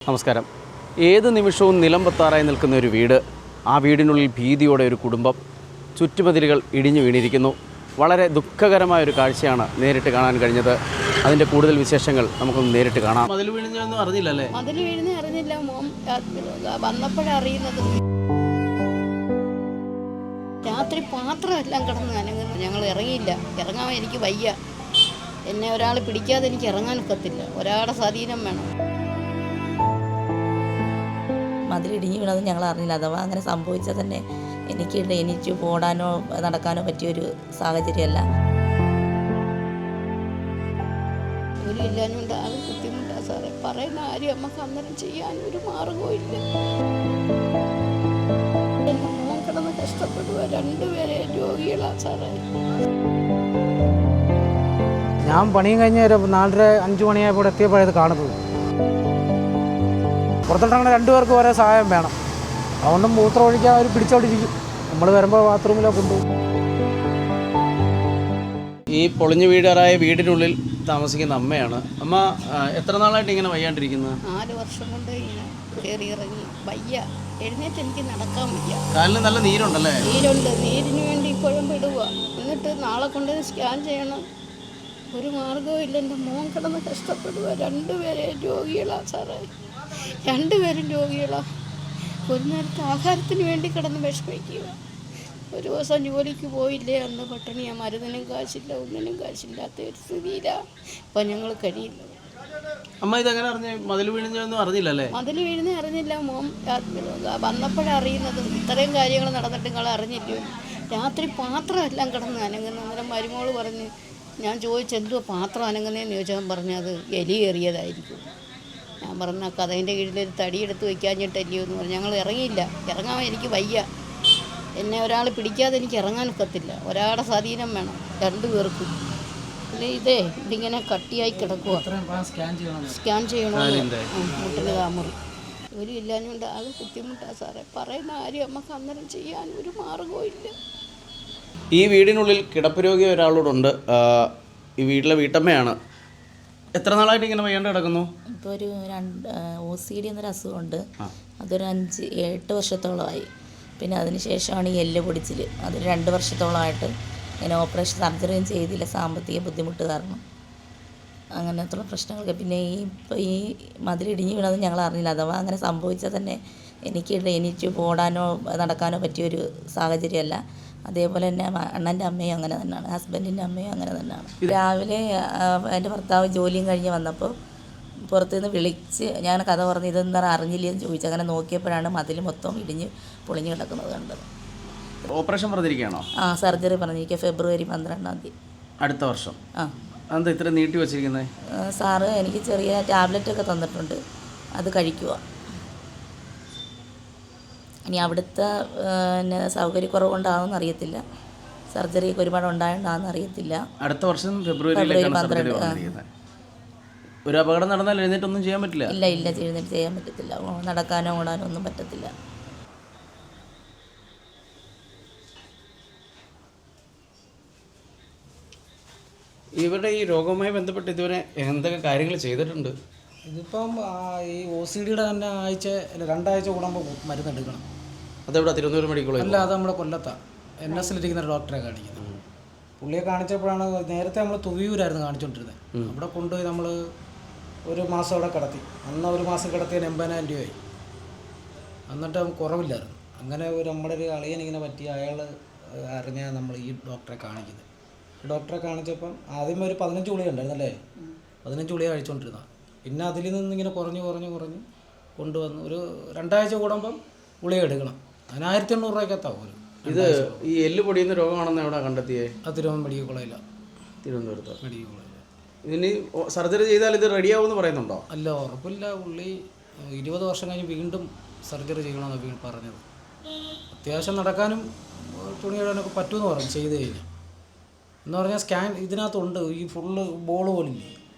നമസ്കാരം. ഏത് നിമിഷവും നിലംപൊത്താറായി നിൽക്കുന്ന ഒരു വീട്, ആ വീടിനുള്ളിൽ ഭീതിയോടെ ഒരു കുടുംബം, ചുറ്റുമതിലുകൾ ഇടിഞ്ഞു വീണിരിക്കുന്നു. വളരെ ദുഃഖകരമായ ഒരു കാഴ്ചയാണ് നേരിട്ട് കാണാൻ കഴിഞ്ഞത്. അതിൻ്റെ കൂടുതൽ വിശേഷങ്ങൾ നമുക്കൊന്ന് നേരിട്ട് കാണാം. മതിൽ വീഴുന്നൊന്നും അറിഞ്ഞില്ലല്ലേ? മതിൽ വീഴുന്ന അറിഞ്ഞില്ല, മോൻ വന്നപ്പോഴറിയുന്നത്. രാത്രി പാത്രം എല്ലാം കിടന്ന് അനങ്ങുന്നു. ഞങ്ങൾ ഇറങ്ങിയില്ല, ഇറങ്ങാൻ എനിക്ക് വയ്യ. എന്നെ ഒരാൾ പിടിക്കാതെ എനിക്ക് ഇറങ്ങാനൊക്കത്തില്ല, ഒരാളുടെ സ്വാധീനം വേണം. മതിലിടിഞ്ഞ് വീണത് ഞങ്ങൾ അറിഞ്ഞില്ല. അഥവാ അങ്ങനെ സംഭവിച്ചാൽ തന്നെ എനിക്ക് ഓടാനോ നടക്കാനോ പറ്റിയൊരു സാഹചര്യമല്ല. ജോലി ഇല്ലാഞ്ഞുകൊണ്ട് അത് ബുദ്ധിമുട്ടാണ് സാറേ. പറയുന്ന കാര്യം നമുക്ക് അന്നേരം ചെയ്യാൻ ഒരു മാർഗവും ഇല്ല. എൻ്റെ മോൻ കിടന്ന് കഷ്ടപ്പെടുക, രണ്ടുപേരെ രോഗികളാണ് സാറേ. ഞാൻ പണിയും കഴിഞ്ഞ് ഒരു 4:30-5 മണിയായപ്പോൾ എത്തിയപ്പോഴത് കാണുന്നത്. പുറത്തോട്ടങ്ങനെ രണ്ടുപേർക്കും ഓരോ സഹായം വേണം. അതുകൊണ്ടും മൂത്രം ഒഴിക്കാൻ അവർ പിടിച്ചോണ്ടിരിക്കും. നമ്മൾ വരുമ്പോൾ ബാത്റൂമിലോ കൊണ്ടുപോകും. ഈ പൊളിഞ്ഞു വീടാറായ വീടിനുള്ളിൽ താമസിക്കുന്ന അമ്മയാണ്. അമ്മ എത്ര നാളായിട്ട് ഇങ്ങനെ വയ്യാണ്ടിരിക്കുന്നത്? 4 വർഷം കൊണ്ട് ഇങ്ങനെ കയറി ഇറങ്ങി വയ്യ. എഴുന്നേറ്റ് എനിക്ക് നടക്കാൻ വയ്യ. കാലിന് നല്ല നീരുണ്ടല്ലേ? നീരുണ്ട്. നീരിന് വേണ്ടി ഇപ്പോഴും വിടുക. എന്നിട്ട് നാളെ കൊണ്ട് സ്കാൻ ചെയ്യണം. ഒരു മാർഗവും ഇല്ല. എൻ്റെ മോൻ കിടന്ന് കഷ്ടപ്പെടുക, രണ്ടുപേരെ രോഗികളാണ് സാറേ. രണ്ടുപേരും രോഗികളാണ്. ഒരു നേരത്തെ ആഹാരത്തിന് വേണ്ടി കിടന്ന് വിഷമിക്കുക. ഒരു ദിവസം ജോലിക്ക് പോയില്ലേ, അന്ന് പട്ടിണിയാണ്. മരുന്നിനും കാശില്ല, ഒന്നിനും കാശില്ലാത്ത ഒരു സ്ഥിതിയിലാണ് ഇപ്പം ഞങ്ങൾ കഴിയുന്നത്. അമ്മ ഇതെങ്ങനെ അറിഞ്ഞ? മതിൽ വീഴുന്നൊന്നും അറിഞ്ഞില്ലല്ലേ? മതിൽ വീഴുന്ന അറിഞ്ഞില്ല, മോൻ വന്നപ്പോഴറിയുന്നത്. ഇത്രയും കാര്യങ്ങൾ നടന്നിട്ട് നിങ്ങൾ അറിഞ്ഞില്ലയോ? രാത്രി പാത്രം എല്ലാം കിടന്ന് അനങ്ങുന്നു. അന്നേരം മരുമോള് പറഞ്ഞ്, ഞാൻ ചോദിച്ചു എന്തുവാ പാത്രം അനങ്ങുന്നതെന്ന് ചോദിച്ചാൽ പറഞ്ഞത് എലി കയറിയതായിരിക്കും. ഞാൻ പറഞ്ഞ കഥേൻ്റെ കീഴിലൊരു തടിയെടുത്ത് വയ്ക്കാഞ്ഞിട്ടല്ലയോ എന്ന് പറഞ്ഞു. ഞങ്ങൾ ഇറങ്ങിയില്ല, ഇറങ്ങാൻ എനിക്ക് വയ്യ. എന്നെ ഒരാൾ പിടിക്കാതെ എനിക്ക് ഇറങ്ങാനൊക്കത്തില്ല, ഒരാളുടെ സ്വാധീനം വേണം രണ്ടുപേർക്കും. പിന്നെ ഇതിങ്ങനെ കട്ടിയായി കിടക്കുക. സ്കാൻ ചെയ്യണോ? മുട്ടിന് താമറി. ജോലി ഇല്ലാഞ്ഞുകൊണ്ട് അത് ബുദ്ധിമുട്ടാണ് സാറേ. പറയുന്ന കാര്യം നമുക്ക് അന്നേരം ചെയ്യാൻ ഒരു മാർഗവും ഇല്ല. ഈ വീടിനുള്ളിൽ കിടപ്പ് രോഗി ഒരാളോടുണ്ട്. ഈ വീട്ടിലെ വീട്ടമ്മയാണ്. എത്ര നാളായിട്ട് ഇങ്ങനെ വയ്യാണ്ട് കിടക്കുന്നു? ഇപ്പോൾ ഒരു OCD എന്നൊരു അസുഖമുണ്ട്. അതൊരു 5-8 വർഷത്തോളമായി. പിന്നെ അതിന് ശേഷമാണ് ഈ എല്ല് പൊടിച്ചിൽ. അത് 2 വർഷത്തോളമായിട്ട് ഇങ്ങനെ ഓപ്പറേഷൻ സർജറിയും ചെയ്തില്ല, സാമ്പത്തിക ബുദ്ധിമുട്ട് കാരണം. അങ്ങനത്തുള്ള പ്രശ്നങ്ങളൊക്കെ. പിന്നെ ഈ മതിലിടിഞ്ഞ് വീണത് ഞങ്ങൾ അറിഞ്ഞില്ല. അഥവാ അങ്ങനെ സംഭവിച്ചാൽ തന്നെ എനിക്ക് ഓടാനോ നടക്കാനോ പറ്റിയൊരു സാഹചര്യമല്ല. അതേപോലെ തന്നെ അണ്ണൻ്റെ അമ്മയും അങ്ങനെ തന്നെയാണ്, ഹസ്ബൻഡിൻ്റെ അമ്മയും അങ്ങനെ തന്നെയാണ്. രാവിലെ എൻ്റെ ഭർത്താവ് ജോലിയും കഴിഞ്ഞ് വന്നപ്പോൾ പുറത്തുനിന്ന് വിളിച്ച് ഞാൻ കഥ പറഞ്ഞ് ഇതെന്താ അറിഞ്ഞില്ലെന്ന് ചോദിച്ചു. അങ്ങനെ നോക്കിയപ്പോഴാണ് മതിൽ മൊത്തം ഇടിഞ്ഞ് പൊളിഞ്ഞ് കിടക്കുന്നത് കണ്ടത്. ഓപ്പറേഷൻ പറഞ്ഞിരിക്കുകയാണോ? സർജറി പറഞ്ഞിരിക്കുക ഫെബ്രുവരി 12-ാം തീയതി അടുത്ത വർഷം. അതെന്താ ഇത്ര നീട്ടി വച്ചിരിക്കുന്നത്? സാറ് എനിക്ക് ചെറിയ ടാബ്ലറ്റൊക്കെ തന്നിട്ടുണ്ട്, അത് കഴിക്കുക. ഇനി അവിടുത്തെ സൗകര്യക്കുറവ് കൊണ്ടാണെന്ന് അറിയത്തില്ല, സർജറിയൊക്കെ ഒരുപാട് ഉണ്ടായോണ്ടാണെന്ന് അറിയത്തില്ല. അടുത്ത വർഷം ഫെബ്രുവരി 12. ഒരു അപകടം നടന്നാൽ എഴുന്നേറ്റൊന്നും ചെയ്യാൻ പറ്റില്ല? ഇല്ല, എഴുന്നേറ്റ് ചെയ്യാൻ പറ്റത്തില്ല. നടക്കാനോ ഓടാനോ ഒന്നും പറ്റത്തില്ല. ഇവരുടെ ഈ രോഗവുമായി ബന്ധപ്പെട്ട് ഇതുവരെ എന്തൊക്കെ കാര്യങ്ങൾ ചെയ്തിട്ടുണ്ട്? ഇതിപ്പം ഈ OCDയുടെ തന്നെ 2 ആഴ്ച കൂടുമ്പോൾ മരുന്നെടുക്കണം. അതെവിടെ? Thiruvananthapuram medical college? അല്ല, അത് നമ്മുടെ കൊല്ലത്താണ്. NSലിരിക്കുന്ന ഒരു ഡോക്ടറെ കാണിക്കുന്നത്. പുള്ളിയെ കാണിച്ചപ്പോഴാണ്, നേരത്തെ നമ്മൾ തുവിയൂരായിരുന്നു കാണിച്ചുകൊണ്ടിരുന്നത്. അവിടെ കൊണ്ടുപോയി നമ്മൾ ഒരു മാസം അവിടെ കിടത്തി. അന്ന് ഒരു മാസം കിടത്തിയതിന് 80,000 രൂപയായി. എന്നിട്ട് കുറവില്ലായിരുന്നു. അങ്ങനെ നമ്മുടെ ഒരു അളിയനിങ്ങനെ പറ്റി, അയാൾ അറിഞ്ഞാൽ നമ്മൾ ഈ ഡോക്ടറെ കാണിക്കുന്നത്. ഡോക്ടറെ കാണിച്ചപ്പം ആദ്യമേ ഒരു 15 ഗുളിക ഉണ്ടായിരുന്നല്ലേ, 15 ഗുളിക കഴിച്ചുകൊണ്ടിരുന്ന. പിന്നെ അതിൽ നിന്നിങ്ങനെ കുറഞ്ഞ് കൊണ്ടുവന്ന് ഒരു 2 ആഴ്ച കൂടുമ്പം ഗുളിക എടുക്കണം. അതിന് 1,800 രൂപയ്ക്കത്താവും. ഇത് ഈ എല്ല് പൊടിയുന്ന രോഗമാണെന്ന് എവിടെ കണ്ടെത്തിയേ? തിരുവനന്തപുരം മെഡിക്കൽ കോളേജിലാണ്. തിരുവനന്തപുരത്ത് മെഡിക്കൽ കോളേജിൽ. ഇതിന് സർജറി ചെയ്താൽ ഇത് റെഡിയാവുമെന്ന് പറയുന്നുണ്ടോ? അല്ല, ഉറപ്പില്ല. പുള്ളി 20 വർഷം കഴിഞ്ഞ് വീണ്ടും സർജറി ചെയ്യണമെന്ന് പറഞ്ഞത്. അത്യാവശ്യം നടക്കാനും തുണി ഇടാനൊക്കെ പറ്റുമെന്ന് പറഞ്ഞു ചെയ്ത് കഴിഞ്ഞാൽ. എന്ന് പറഞ്ഞാൽ സ്കാൻ ഇതിനകത്തുണ്ട്, ഈ ഫുള്ള് ബോൾ പോലില്ലേ,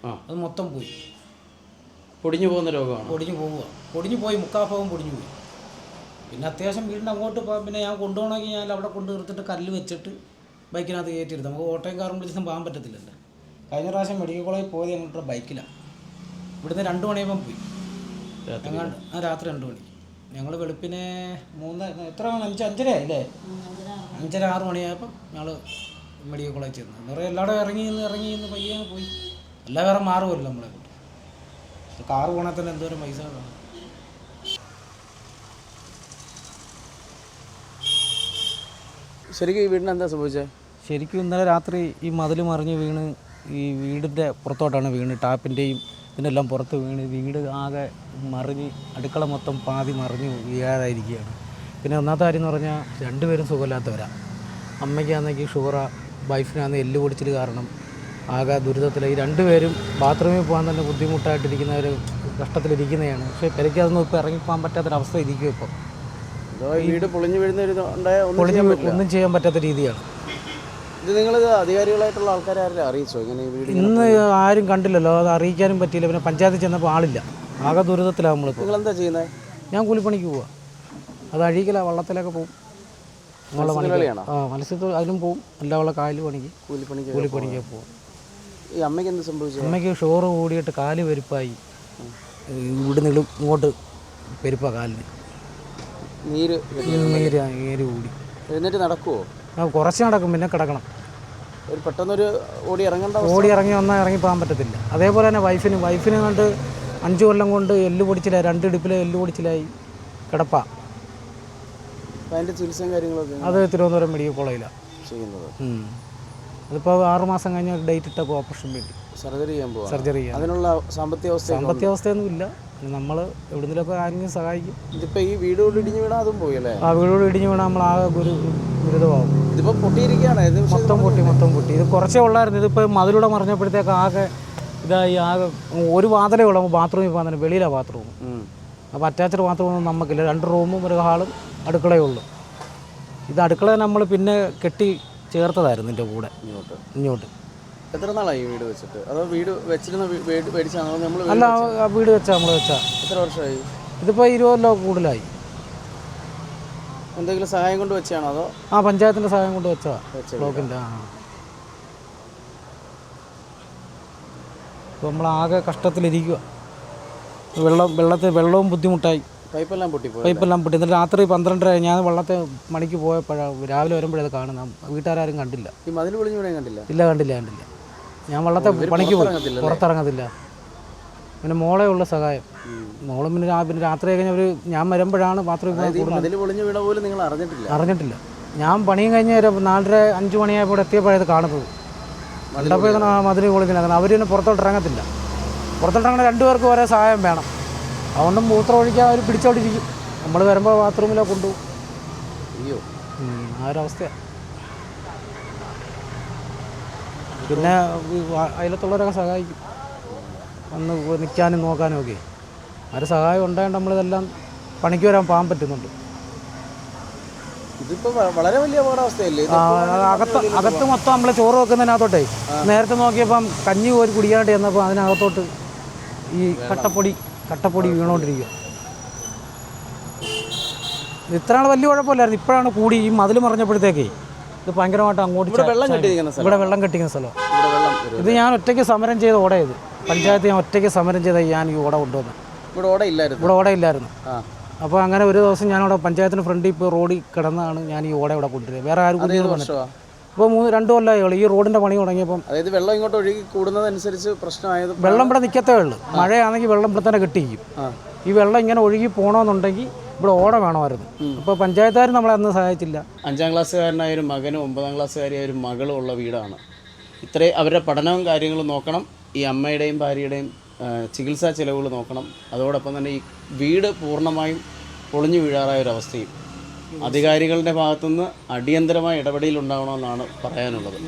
അത് മൊത്തം പോയി. പൊടിഞ്ഞു പോകുന്ന രോഗമാണ്. പൊടിഞ്ഞു പോയി, മുക്കാഭാഗം പൊടിഞ്ഞു പോയി. പിന്നെ അത്യാവശ്യം വീടിൻ്റെ അങ്ങോട്ട് പിന്നെ ഞാൻ കൊണ്ടുപോകണമെങ്കിൽ ഞാൻ അവിടെ കൊണ്ട് നിർത്തിട്ട് കല്ല് വെച്ചിട്ട് ബൈക്കിനകത്ത് കയറ്റിയിരുന്നത്. നമുക്ക് ഓട്ടോയും കാറും വിളിച്ചൊന്നും പോകാൻ പറ്റത്തില്ലല്ലോ. കഴിഞ്ഞ പ്രാവശ്യം മെഡിക്കൽ കോളേജിൽ പോയത് ഞങ്ങളുടെ ബൈക്കിലാണ്. ഇവിടുന്ന് 2 മണിയാകുമ്പം പോയി. രാത്രി 2 മണി. ഞങ്ങൾ വെളുപ്പിനെ 3 എത്ര 5:30 ആയില്ലേ, 5:30 6 മണിയായപ്പം ഞങ്ങൾ മെഡിക്കൽ കോളേജ് ചെന്നു. വേറെ എല്ലാവരും ഇറങ്ങി നിന്ന് പയ്യെ പോയി. എല്ലാം വേറെ മാറുമല്ലോ നമ്മളെ കൊണ്ട്. കാറ് പോകണേ തന്നെ എന്തോരം പൈസ വേണം. ശരിക്കും ഈ വീടിന് എന്താ സംഭവിച്ചത്? ശരിക്കും ഇന്നലെ രാത്രി ഈ മതിൽ മറിഞ്ഞ് വീണ്, ഈ വീടിൻ്റെ പുറത്തോട്ടാണ് വീണ്, ടാപ്പിൻ്റെയും ഇതിനെല്ലാം പുറത്ത് വീണ് വീട് ആകെ മറിഞ്ഞ് അടുക്കള മൊത്തം പാതി മറിഞ്ഞ് വീഴാതായിരിക്കുകയാണ്. പിന്നെ ഒന്നാമത്തെ കാര്യം എന്ന് പറഞ്ഞാൽ 2 പേരും സുഖമില്ലാത്തവരാണ്. അമ്മയ്ക്കാണെങ്കിൽ ഷുഗറാ, വൈഫിനാണെങ്കിൽ എല്ല് പൊടിച്ചിൽ കാരണം ആകെ ദുരിതത്തിൽ. ഈ 2 പേരും ബാത്റൂമിൽ പോകാൻ തന്നെ ബുദ്ധിമുട്ടായിട്ടിരിക്കുന്നവർ, കഷ്ടത്തിലിരിക്കുന്നതാണ്. പക്ഷേ പെരയ്ക്കതൊന്നും ഇപ്പോൾ ഇറങ്ങിപ്പോകാൻ പറ്റാത്തൊരവസ്ഥ ഇരിക്കും. ഇപ്പോൾ ഈ വീട് പൊളിഞ്ഞു വീഴുന്ന ഒന്നും ചെയ്യാൻ പറ്റാത്ത രീതിയാണ്. ഇത് നിങ്ങൾ അധികാരികളായിട്ടുള്ള ആൾക്കാരെ ആരെങ്കിലും അറിയിച്ചോ ഇങ്ങനെ ഈ വീട്? ഇന്ന് ആരും കണ്ടില്ലല്ലോ, അത് അറിയിക്കാനും പറ്റിയില്ല. പിന്നെ പഞ്ചായത്തിൽ ചെന്നപ്പോൾ ആളില്ല, ആകെ ദുരിതത്തിലാണ് നമ്മളിപ്പോൾ. നിങ്ങൾ എന്താ ചെയ്യുന്നത്? ഞാൻ കൂലിപ്പണിക്ക് പോവാ. അത് അഴീക്കല വള്ളത്തിലൊക്കെ പോകും. മത്സ്യത്തൊഴിൽ അതിനും പോവും. എല്ലാ വള്ള കായൽ പണിക്ക് കൂലിപ്പണിക്ക് പോകും. ഈ അമ്മയ്ക്ക് എന്ത് സംഭവിച്ചു? അമ്മയ്ക്ക് ഷോറ് കൂടിയിട്ട് കാല് പെരുപ്പായി. ഇവിടുന്ന് ഇങ്ങോട്ട് പെരുപ്പാ കാലിന്, നീര് കൂടി. എന്നിട്ട് നടക്കുമോ? കുറച്ച് നടക്കും, പിന്നെ കിടക്കണം. ഒരു പെട്ടെന്നൊരു ഓടി ഇറങ്ങി വന്നാൽ ഇറങ്ങിപ്പോകാൻ പറ്റത്തില്ല. അതേപോലെ തന്നെ വൈഫിന് കണ്ട് 5 കൊല്ലം കൊണ്ട് എല്ല് പൊടിച്ചിലായി, 2 ഇടുപ്പിലെ എല്ല് പൊടിച്ചിലായി കിടപ്പാ. അതിൻ്റെ ചികിത്സയും കാര്യങ്ങളൊക്കെ അത് തിരുവനന്തപുരം മെഡിക്കൽ കോളേജിലാണ് ചെയ്യുന്നത്. അതിപ്പോൾ 6 മാസം കഴിഞ്ഞ് ഡേറ്റ് ഇട്ടപ്പോൾ ഓപ്പറേഷൻ വേണ്ടി സർജറി ചെയ്യാൻ. അതിനുള്ള സാമ്പത്തിക അവസ്ഥയൊന്നും ഇല്ല. നമ്മൾ എവിടെയെങ്കിലുമൊക്കെ ആരെങ്കിലും സഹായിക്കും. ഇതിപ്പോൾ ഈ വീടോട് ഇടിഞ്ഞ് വീണാൽ അതും പോയല്ലേ? ആ വീടോട് ഇടിഞ്ഞ് വീണാൽ നമ്മൾ ആകെ ഗുരുതരമാകും. ഇതിപ്പോൾ പൊട്ടിയിരിക്കുകയാണ്, മൊത്തം പൊട്ടി. ഇത് കുറച്ചേ ഉള്ളായിരുന്നു. ഇതിപ്പോൾ മതിലൂടെ മറിഞ്ഞപ്പോഴത്തേക്ക് ആകെ ഇതായി. ആകെ ഒരു വാതിലേ ഉള്ളൂ ബാത്റൂമിൽ പോകാൻ തന്നെ. വെളിയിലാണ് ബാത്റൂം. അപ്പോൾ അറ്റാച്ച്ഡ് ബാത്റൂമൊന്നും നമുക്കില്ല. 2 റൂമും ഒരു ഹാളും അടുക്കളയേ ഉള്ളൂ. ഇത് അടുക്കള നമ്മൾ പിന്നെ കെട്ടി ചേർത്തതായിരുന്നു ഇതിൻ്റെ കൂടെ ഇങ്ങോട്ട്. എത്ര നാളായി വീട് വെച്ചിട്ട്? അതോ വീട് വെച്ചിരുന്ന മേടിച്ചാണോ? അല്ല, വീട് വെച്ചാൽ നമ്മൾ വെച്ചാൽ. എത്ര വർഷമായി? ഇതിപ്പോൾ 20 കൊല്ലം കൂടുതലായി. എന്തെങ്കിലും സഹായം കൊണ്ട് വെച്ചാണോ അതോ? പഞ്ചായത്തിൻ്റെ സഹായം കൊണ്ട് വെച്ചാ, ബ്ലോക്കിൻ്റെ. ഇപ്പോൾ നമ്മളാകെ കഷ്ടത്തിലിരിക്കുക. വെള്ളവും ബുദ്ധിമുട്ടായി. പൈപ്പെല്ലാം പൊട്ടി. എന്നിട്ട് രാത്രി 12:30 ഞാൻ വള്ളത്തെ മണിക്ക് പോയപ്പോഴാണ്, രാവിലെ വരുമ്പോഴത് കാണുന്നത്. വീട്ടുകാരും കണ്ടില്ല. ഈ മതിൽ പൊളിഞ്ഞു വീണേ കണ്ടില്ല? കണ്ടില്ല. ഞാൻ വള്ളത്തെ പണിക്ക് പോയി, പുറത്തിറങ്ങത്തില്ല. പിന്നെ മോളെ ഉള്ള സഹായം. മോളും പിന്നെ രാത്രി കഴിഞ്ഞവർ ഞാൻ വരുമ്പോഴാണ് ബാത്റൂമിൽ അറിഞ്ഞിട്ടില്ല. ഞാൻ പണിയും കഴിഞ്ഞ് 4:30 5 മണിയായപ്പോൾ എത്തിയപ്പോഴത് കാണുന്നത്. കണ്ടപ്പോൾ മതിൽ പൊളിക്കുന്നത്. അവർ പിന്നെ പുറത്തോട്ട് ഇറങ്ങത്തില്ല. പുറത്തോട്ടിറങ്ങണ 2 പേർക്ക് ഒരേ സഹായം വേണം. അതുകൊണ്ട് മൂത്രം ഒഴിക്കാൻ അവർ പിടിച്ചോണ്ടിരിക്കും. നമ്മൾ വരുമ്പോൾ ബാത്റൂമിലോ കൊണ്ടുപോകും. ആ ഒരവസ്ഥയാണ്. പിന്നെ അയലത്തുള്ളവരൊക്കെ സഹായിക്കും, വന്ന് നിൽക്കാനും നോക്കാനും ഒക്കെ. ആരും സഹായം ഉണ്ടായത് നമ്മളിതെല്ലാം പണിക്ക് വരാൻ പോകാൻ പറ്റുന്നുണ്ട്. ഇതിപ്പോൾ വളരെ വലിയ അപകടാവസ്ഥയല്ലേ? അകത്ത് മൊത്തം നമ്മൾ ചോറ് വെക്കുന്നതിനകത്തോട്ടേ നേരത്തെ നോക്കിയപ്പം കഞ്ഞി പോയി കുടിക്കാനായിട്ട് ചെന്നപ്പോൾ അതിനകത്തോട്ട് ഈ കട്ടപ്പൊടി വീണുകൊണ്ടിരിക്കുക. ഇത്ര നാൾ വലിയ കുഴപ്പമില്ലായിരുന്നു. ഇപ്പോഴാണ് കൂടി. ഈ മതിൽ മറിഞ്ഞപ്പോഴത്തേക്കേ ഇത് ഭയങ്കരമായിട്ട് അങ്ങോട്ട് ഇവിടെ വെള്ളം കെട്ടിക്കുന്ന സ്ഥലം. ഇത് ഞാൻ ഒറ്റയ്ക്ക് സമരം ചെയ്ത ഓടയത്. പഞ്ചായത്ത് ഞാൻ ഒറ്റയ്ക്ക് സമരം ചെയ്ത ഞാൻ ഈ ഓട കൊണ്ടുവന്നത്. ഇവിടെ ഓടയില്ലായിരുന്നു. അപ്പോൾ അങ്ങനെ ഒരു ദിവസം ഞാനവിടെ പഞ്ചായത്തിന് ഫ്രണ്ടിൽ ഇപ്പോൾ റോഡിൽ കിടന്നാണ് ഞാൻ ഈ ഓട ഇവിടെ കൊണ്ടുവരുന്നത്. വേറെ ആരും കൊണ്ടുവരുന്നത്. ഇപ്പോൾ 2 കൊല്ലമായി ഈ റോഡിൻ്റെ പണി തുടങ്ങിയപ്പം. അതായത് വെള്ളം ഇങ്ങോട്ട് ഒഴുകി കൂടുന്നതനുസരിച്ച് പ്രശ്നമായത്. വെള്ളം ഇവിടെ നിൽക്കത്തേ ഉള്ളൂ. മഴയാണെങ്കിൽ വെള്ളം ഇവിടെ തന്നെ കെട്ടിക്കും. ഈ വെള്ളം ഇങ്ങനെ ഒഴുകി പോകണമെന്നുണ്ടെങ്കിൽ ഇവിടെ ഓട വേണമായിരുന്നു. അപ്പോൾ പഞ്ചായത്തുകാർ നമ്മളെ അന്ന് സഹായിച്ചില്ല. 5ാം ക്ലാസ്സുകാരനായ ഒരു മകനും 9ാം ക്ലാസ്സുകാരിയായ ഒരു മകളും ഉള്ള വീടാണ്. ഇത്രയും അവരുടെ പഠനവും കാര്യങ്ങളും നോക്കണം. ഈ അമ്മയുടെയും ഭാര്യയുടെയും ചികിത്സാ ചിലവുകൾ നോക്കണം. അതോടൊപ്പം തന്നെ ഈ വീട് പൂർണ്ണമായും പൊളിഞ്ഞു വീഴാറായ ഒരവസ്ഥയും. അധികാരികളുടെ ഭാഗത്തുനിന്ന് അടിയന്തരമായ ഇടപെടലുണ്ടാവണമെന്നാണ് പറയാനുള്ളത്.